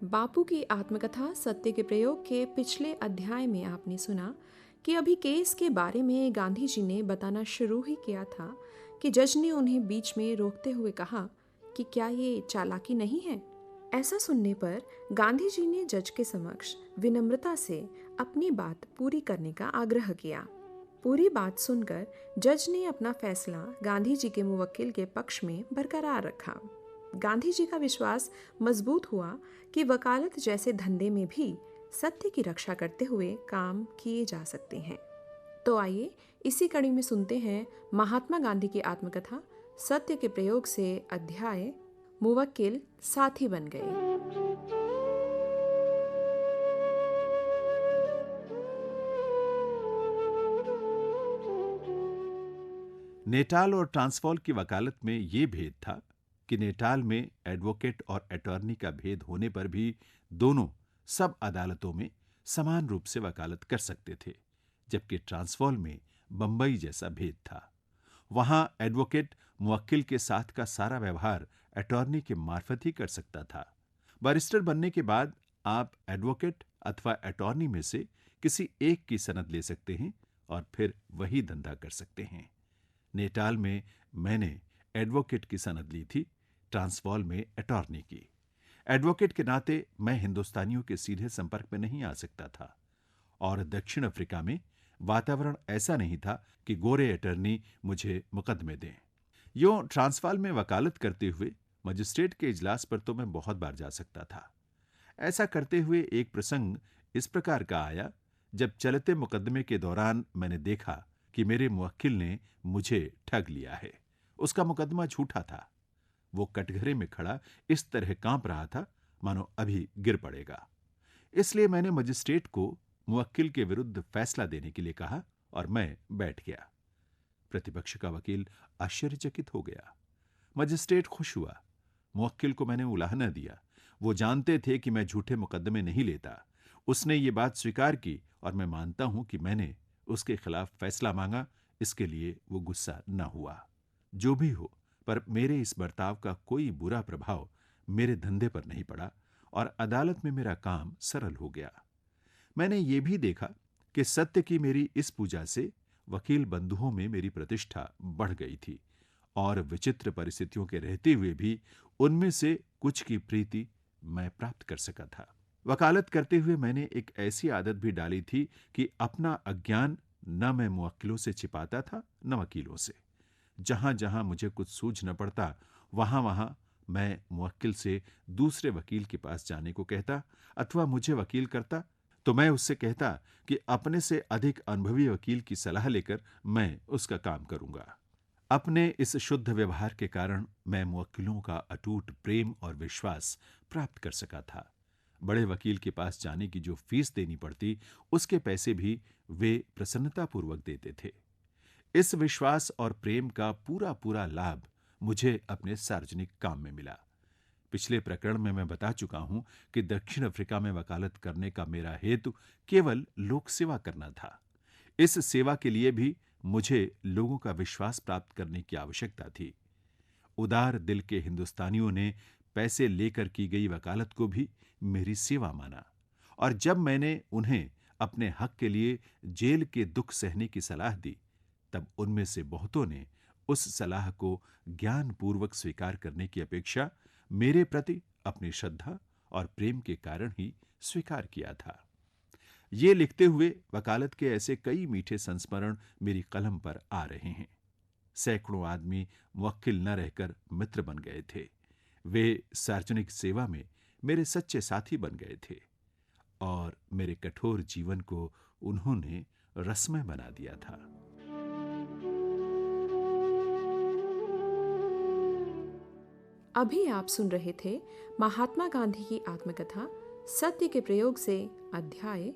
बापू की आत्मकथा सत्य के प्रयोग के पिछले अध्याय में आपने सुना कि अभी केस के बारे में गांधी जी ने बताना शुरू ही किया था कि जज ने उन्हें बीच में रोकते हुए कहा कि क्या ये चालाकी नहीं है। ऐसा सुनने पर गांधी जी ने जज के समक्ष विनम्रता से अपनी बात पूरी करने का आग्रह किया। पूरी बात सुनकर जज ने अपना फैसला गांधी जी के मुवक्किल के पक्ष में बरकरार रखा। गांधी जी का विश्वास मजबूत हुआ कि वकालत जैसे धंधे में भी सत्य की रक्षा करते हुए काम किए जा सकते हैं। तो आइए इसी कड़ी में सुनते हैं महात्मा गांधी की आत्मकथा सत्य के प्रयोग से अध्याय मुवक्किल साथी बन गए। नेटाल और ट्रांसवाल की वकालत में ये भेद था कि नेटाल में एडवोकेट और अटॉर्नी का भेद होने पर भी दोनों सब अदालतों में समान रूप से वकालत कर सकते थे, जबकि ट्रांसवाल में बंबई जैसा भेद था। वहां एडवोकेट मुवक्किल के साथ का सारा व्यवहार अटॉर्नी के मार्फत ही कर सकता था। बैरिस्टर बनने के बाद आप एडवोकेट अथवा अटॉर्नी में से किसी एक की सनद ले सकते हैं और फिर वही धंधा कर सकते हैं। नेटाल में मैंने एडवोकेट की सनद ली थी, ट्रांसवाल में अटॉर्नी की। एडवोकेट के नाते मैं हिंदुस्तानियों के सीधे संपर्क में नहीं आ सकता था और दक्षिण अफ्रीका में वातावरण ऐसा नहीं था कि गोरे अटॉर्नी मुझे मुकदमे दें। यूं ट्रांसवाल में वकालत करते हुए मजिस्ट्रेट के इजलास पर तो मैं बहुत बार जा सकता था। ऐसा करते हुए एक प्रसंग इस प्रकार का आया, जब चलते मुकदमे के दौरान मैंने देखा कि मेरे मुवक्किल ने मुझे ठग लिया है। उसका मुकदमा झूठा था। वो कटघरे में खड़ा इस तरह कांप रहा था मानो अभी गिर पड़ेगा। इसलिए मैंने मजिस्ट्रेट को मुवक्किल के विरुद्ध फैसला देने के लिए कहा और मैं बैठ गया। प्रतिपक्ष का वकील आश्चर्यचकित हो गया। मजिस्ट्रेट खुश हुआ। मुवक्किल को मैंने उलाहना दिया। वो जानते थे कि मैं झूठे मुकदमे नहीं लेता। उसने ये बात स्वीकार की और मैं मानता हूं कि मैंने उसके खिलाफ फैसला मांगा, इसके लिए वो गुस्सा न हुआ। जो भी हो, पर मेरे इस बर्ताव का कोई बुरा प्रभाव मेरे धंधे पर नहीं पड़ा और अदालत में मेरा काम सरल हो गया। मैंने ये भी देखा कि सत्य की मेरी इस पूजा से वकील बंधुओं में मेरी प्रतिष्ठा बढ़ गई थी और विचित्र परिस्थितियों के रहते हुए भी उनमें से कुछ की प्रीति मैं प्राप्त कर सका था। वकालत करते हुए मैंने एक ऐसी आदत भी डाली थी कि अपना अज्ञान न मैं मुवक्किलों से छिपाता था न वकीलों से। जहां जहां मुझे कुछ सूझ न पड़ता, वहां वहां मैं मुवक्किल से दूसरे वकील के पास जाने को कहता, अथवा मुझे वकील करता तो मैं उससे कहता कि अपने से अधिक अनुभवी वकील की सलाह लेकर मैं उसका काम करूंगा। अपने इस शुद्ध व्यवहार के कारण मैं मुवक्किलों का अटूट प्रेम और विश्वास प्राप्त कर सका था। बड़े वकील के पास जाने की जो फीस देनी पड़ती, उसके पैसे भी वे प्रसन्नतापूर्वक देते थे। इस विश्वास और प्रेम का पूरा पूरा लाभ मुझे अपने सार्वजनिक काम में मिला। पिछले प्रकरण में मैं बता चुका हूं कि दक्षिण अफ्रीका में वकालत करने का मेरा हेतु केवल लोक सेवा करना था। इस सेवा के लिए भी मुझे लोगों का विश्वास प्राप्त करने की आवश्यकता थी। उदार दिल के हिंदुस्तानियों ने पैसे लेकर की गई वकालत को भी मेरी सेवा माना और जब मैंने उन्हें अपने हक के लिए जेल के दुख सहने की सलाह दी, तब उनमें से बहुतों ने उस सलाह को ज्ञानपूर्वक स्वीकार करने की अपेक्षा मेरे प्रति अपनी श्रद्धा और प्रेम के कारण ही स्वीकार किया था। ये लिखते हुए वकालत के ऐसे कई मीठे संस्मरण मेरी कलम पर आ रहे हैं। सैकड़ों आदमी मुवक्किल न रहकर मित्र बन गए थे। वे सार्वजनिक सेवा में मेरे सच्चे साथी बन गए थे और मेरे कठोर जीवन को उन्होंने रसमय बना दिया था। अभी आप सुन रहे थे महात्मा गांधी की आत्मकथा सत्य के प्रयोग से अध्याय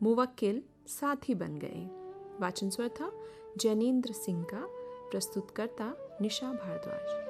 मुवक्किल साथी बन गए। वाचन स्वर था जैनेन्द्र सिंह का। प्रस्तुतकर्ता निशा भारद्वाज।